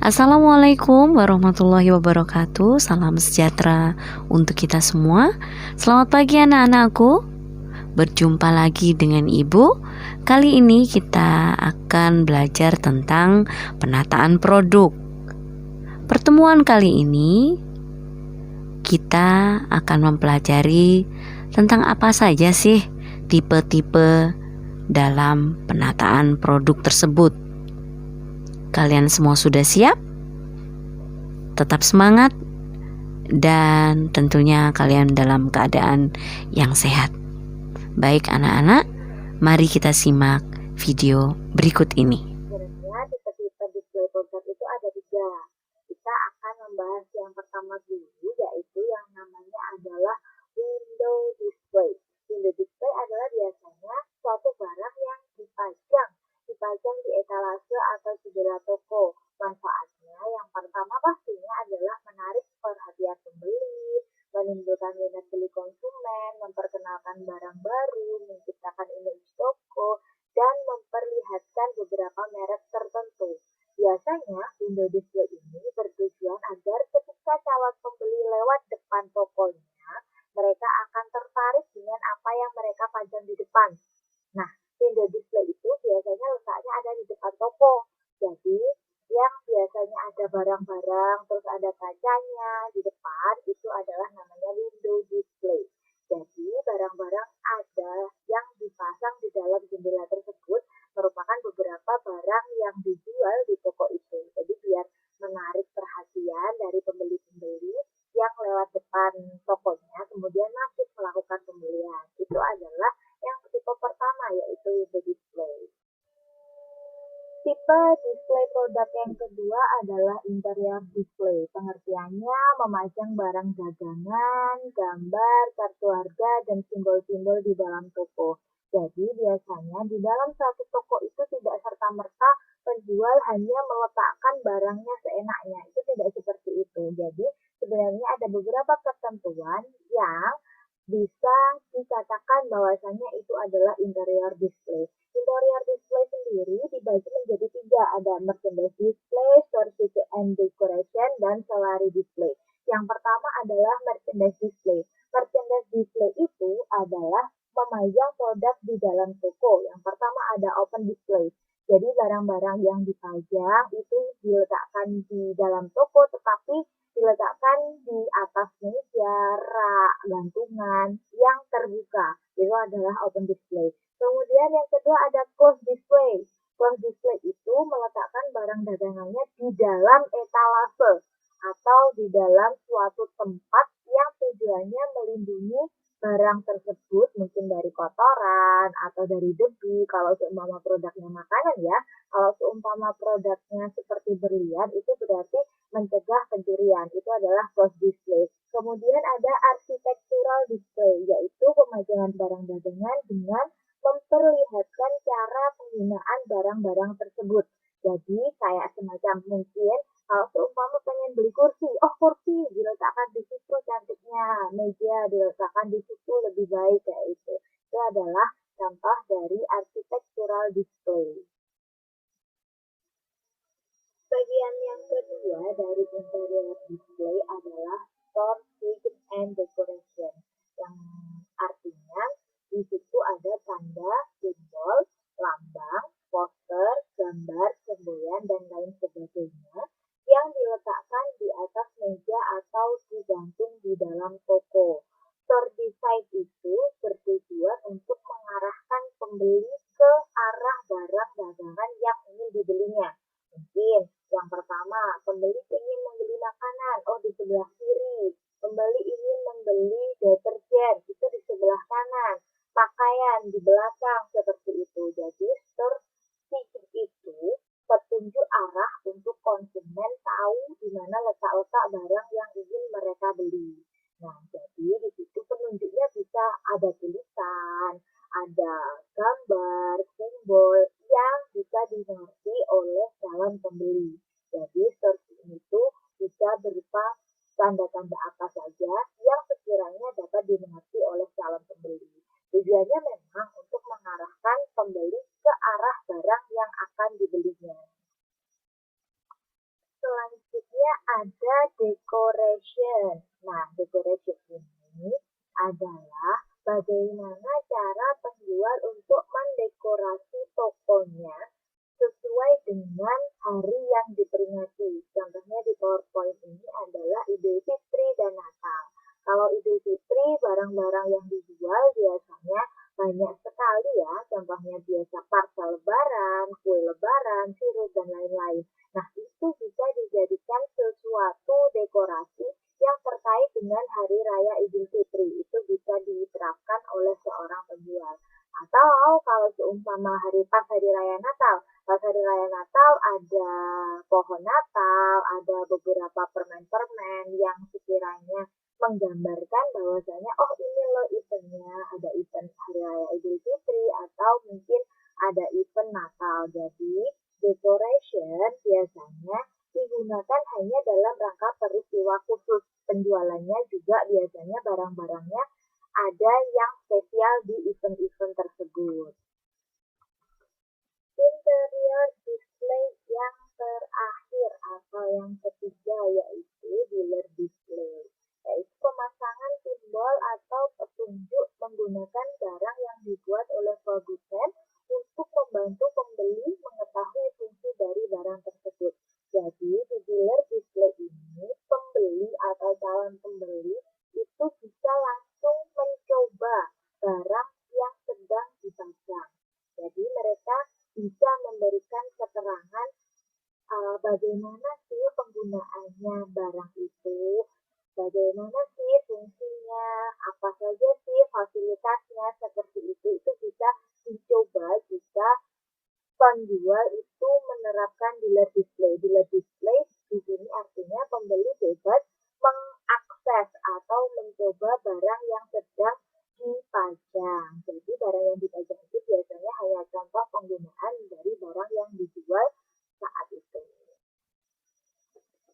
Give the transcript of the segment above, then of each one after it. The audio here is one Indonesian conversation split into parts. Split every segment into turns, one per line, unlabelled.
Assalamualaikum warahmatullahi wabarakatuh. Salam sejahtera untuk kita semua. Selamat pagi anak-anakku. Berjumpa lagi dengan Ibu. Kali ini kita akan belajar tentang penataan produk. Pertemuan kali ini kita akan mempelajari tentang apa saja sih tipe-tipe dalam penataan produk tersebut. Kalian semua sudah siap? Tetap semangat dan tentunya kalian dalam keadaan yang sehat. Baik anak-anak, mari kita simak video berikut ini.
Sebenarnya tipe-tipe display produk itu ada 3. Kita akan membahas yang pertama dulu, yaitu yang namanya adalah window display. Window display adalah biasanya suatu barang yang dipajang di etalase atau jendela toko. Manfaatnya yang pertama pastinya adalah menarik perhatian pembeli, menimbulkan minat beli konsumen, memperkenalkan barang baru, menciptakan image toko, dan memperlihatkan beberapa merek tertentu. Biasanya, window display ini bertujuan agar ketika calon pembeli lewat depan tokonya, mereka akan tertarik dengan apa yang mereka pajang di depan. Nah, window display itu biasanya letaknya ada di depan toko. Jadi, yang biasanya ada barang-barang, terus ada kacanya di depan, itu adalah namanya window display. Jadi, barang-barang ada yang dipasang di dalam jendela tersebut merupakan beberapa barang yang dijual di toko itu. Jadi, biar menarik perhatian dari pembeli-pembeli yang lewat depan tokonya, kemudian masuk melakukan pembelian. Itu adalah yang tipe pertama, yaitu window display. Tipe display produk yang kedua adalah interior display. Pengertiannya memajang barang dagangan, gambar, kartu harga, dan simbol-simbol di dalam toko. Jadi biasanya di dalam satu toko itu tidak serta-merta penjual hanya meletakkan barangnya seenaknya. Itu tidak seperti itu. Jadi sebenarnya ada beberapa ketentuan yang bisa dikatakan bahwasanya itu adalah interior display. Interior display sendiri dibagi menjadi 3, ada merchandise display, certificate and decoration, dan salary display. Yang pertama adalah merchandise display. Merchandise display itu adalah memajang produk di dalam toko. Yang pertama ada open display. Jadi barang-barang yang dipajang itu diletakkan di dalam toko, tetapi diletakkan di atas meja, rak, gantungan yang terbuka. Itu adalah open display. Kemudian yang kedua ada closed display. Closed display itu meletakkan barang dagangannya di dalam etalase atau di dalam suatu tempat yang tujuannya melindungi barang tersebut mungkin dari kotoran atau dari debu. Kalau seumpama produknya makanan ya, kalau seumpama produknya seperti berlian itu berarti mencegah pencurian. Itu adalah closed display. Kemudian ada architectural display, yaitu pemajangan barang dagangan dengan memperlihatkan cara penggunaan barang-barang tersebut. Jadi kayak semacam mungkin kalau seumpama pengen beli kursi, oh kursi diletakkan di situ cantiknya, meja diletakkan di situ lebih baik kayak itu. Itu adalah contoh dari architectural display. Bagian yang kedua dari interior display adalah store figure and decoration, yang artinya di situ ada tanda, simbol, lambang, poster, gambar, semboyan, dan lain sebagainya yang diletakkan di atas meja atau digantung di dalam toko. Store design itu bertujuan untuk mengarahkan pembeli ke arah barang dagangan yang ingin dibelinya. Mungkin yang pertama, pembeli ingin membeli makanan, oh di sebelah kiri. Pembeli ingin membeli deterjen, itu di sebelah kanan. Pakaian di belakang, seperti itu. Jadi store figure itu petunjuk arah untuk konsumen tahu di mana letak-letak barang yang ingin mereka beli. Nah, jadi di situ penunjuknya bisa ada tulisan, ada gambar, simbol yang bisa dimengerti oleh calon pembeli. Jadi searching itu bisa berupa tanda-tanda apa saja yang sekiranya dapat dimengerti oleh calon pembeli. Tujuannya memang untuk mengarahkan pembeli ke arah barang yang akan dibelinya. Selanjutnya ada decoration. Nah, decoration ini adalah bagaimana cara penjual untuk mendekorasi tokonya sesuai dengan hari yang diperingati. Contohnya di PowerPoint ini adalah Idul Fitri dan Natal. Kalau Idul Fitri, barang-barang yang dijual biasanya banyak sekali ya. Contohnya biasa parsel lebaran, kue lebaran, sirup, dan lain-lain. Nah, itu bisa dijadikan sesuatu dekorasi yang terkait dengan Hari Raya Idul Fitri. Itu bisa diterapkan oleh seorang penjual. Atau kalau seumpama pas Hari Raya Natal, pas Hari Raya Natal ada pohon Natal, ada beberapa permen-permen yang sekiranya menggambarkan bahwasanya oh ini loh eventnya, ada event Hari Raya Idul Fitri atau mungkin ada event Natal. Jadi decoration biasanya digunakan hanya dalam rangka peristiwa khusus. Penjualannya juga biasanya barang-barangnya ada yang spesial di event-event tersebut. Interior display yang terakhir atau yang ketiga yaitu dealer display, yaitu pemasangan simbol atau petunjuk menggunakan barang yang dibuat oleh produsen untuk membantu pembeli mengetahui fungsi dari barang tersebut. Jadi di dealer display ini pembeli atau calon pembeli itu bisa langsung mencoba barang yang sedang dipajang. Jadi mereka bisa memberikan keterangan bagaimana sih penggunaannya barang itu, bagaimana sih fungsinya, apa saja sih fasilitasnya, seperti itu bisa dicoba jika penjual itu menerapkan dealer display. Dealer display di sini artinya pembeli bebas mengakses atau mencoba barang yang sedang dipajang. Jadi barang yang dipajang itu biasanya hanya contoh penggunaan dari barang yang dijual saat itu.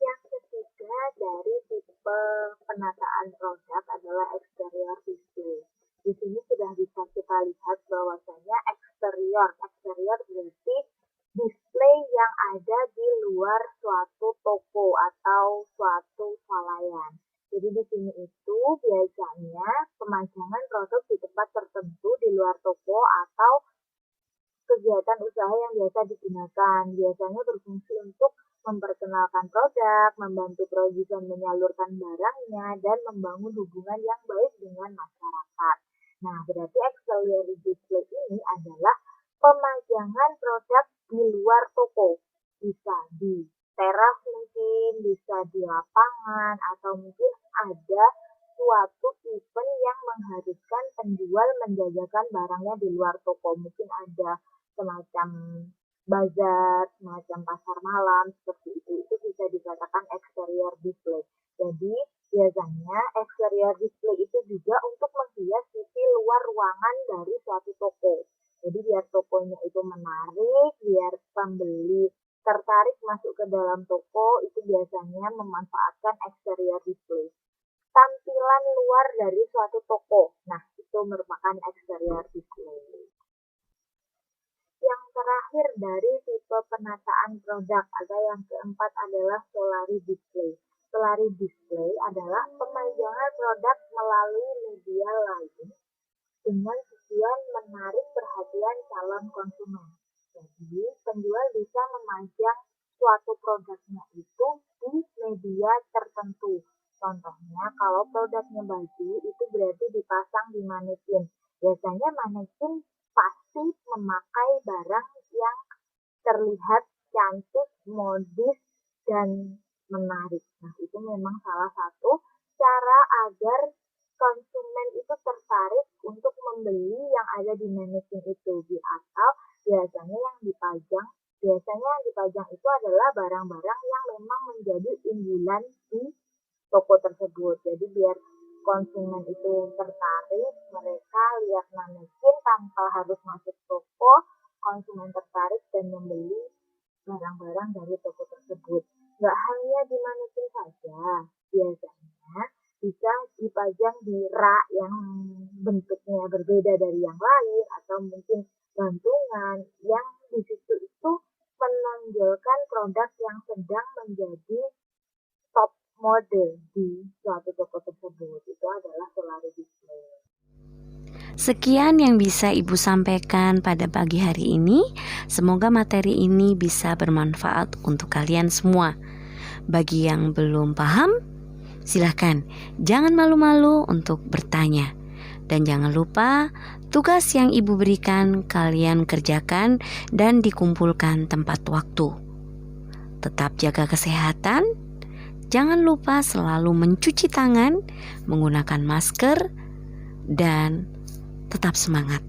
Yang ketiga dari tipe penataan produk adalah exterior display. Di sini sudah bisa kita lihat bahwasanya eksterior berarti display yang ada di luar suatu toko atau suatu swalayan. Jadi di sini itu biasanya pemajangan produk di tempat tertentu di luar toko atau kegiatan usaha yang biasa digunakan. Biasanya berfungsi untuk memperkenalkan produk, membantu produsen menyalurkan barangnya, dan membangun hubungan yang baik dengan masyarakat. Nah, berarti exterior display ini adalah pemajangan produk di luar toko. Bisa di teras mungkin, bisa di lapangan, atau mungkin ada suatu event yang mengharuskan penjual menjajakan barangnya di luar toko. Mungkin ada semacam bazar, semacam pasar malam, seperti itu bisa dikatakan exterior display. Jadi biasanya exterior display itu juga untuk menghias sisi luar ruangan dari suatu toko. Jadi biar tokonya itu menarik, biar pembeli tertarik masuk ke dalam toko, itu biasanya memanfaatkan exterior display. Tampilan luar dari suatu toko, nah itu merupakan exterior display. Yang terakhir dari tipe penataan produk atau yang keempat adalah solari display. Solari display adalah pemajangan produk melalui media lain dengan tujuan menarik perhatian calon konsumen. Jadi, penjual bisa memajang suatu produknya itu di media tertentu. Contohnya, kalau produknya baju, itu berarti dipasang di manekin. Biasanya manekin pasti memakai barang yang terlihat cantik, modis, dan menarik. Nah, itu memang salah satu cara agar konsumen itu tertarik untuk membeli yang ada di manekin itu. Atau biasanya yang dipajang itu adalah barang-barang yang memang menjadi unggulan di toko tersebut. Jadi biar konsumen itu tertarik, mereka lihat manekin tanpa harus masuk toko, konsumen tertarik dan membeli barang-barang dari toko tersebut. Nggak hanya di manekin saja, biasanya bisa dipajang di rak yang bentuknya berbeda dari yang lain, atau mungkin gantungan yang di situ itu menonjolkan produk yang sedang menjadi top mode di suatu toko tersebut. Itu adalah Solari Display.
Sekian yang bisa Ibu sampaikan pada pagi hari ini. Semoga materi ini bisa bermanfaat untuk kalian semua. Bagi yang belum paham, silahkan jangan malu-malu untuk bertanya. Dan jangan lupa tugas yang Ibu berikan kalian kerjakan dan dikumpulkan tepat waktu. Tetap jaga kesehatan. Jangan lupa selalu mencuci tangan, menggunakan masker, dan tetap semangat.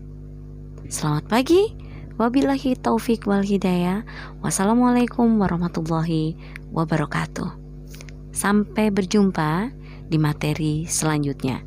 Selamat pagi. Wabillahi taufik wal hidayah. Wassalamualaikum warahmatullahi wabarakatuh. Sampai berjumpa di materi selanjutnya.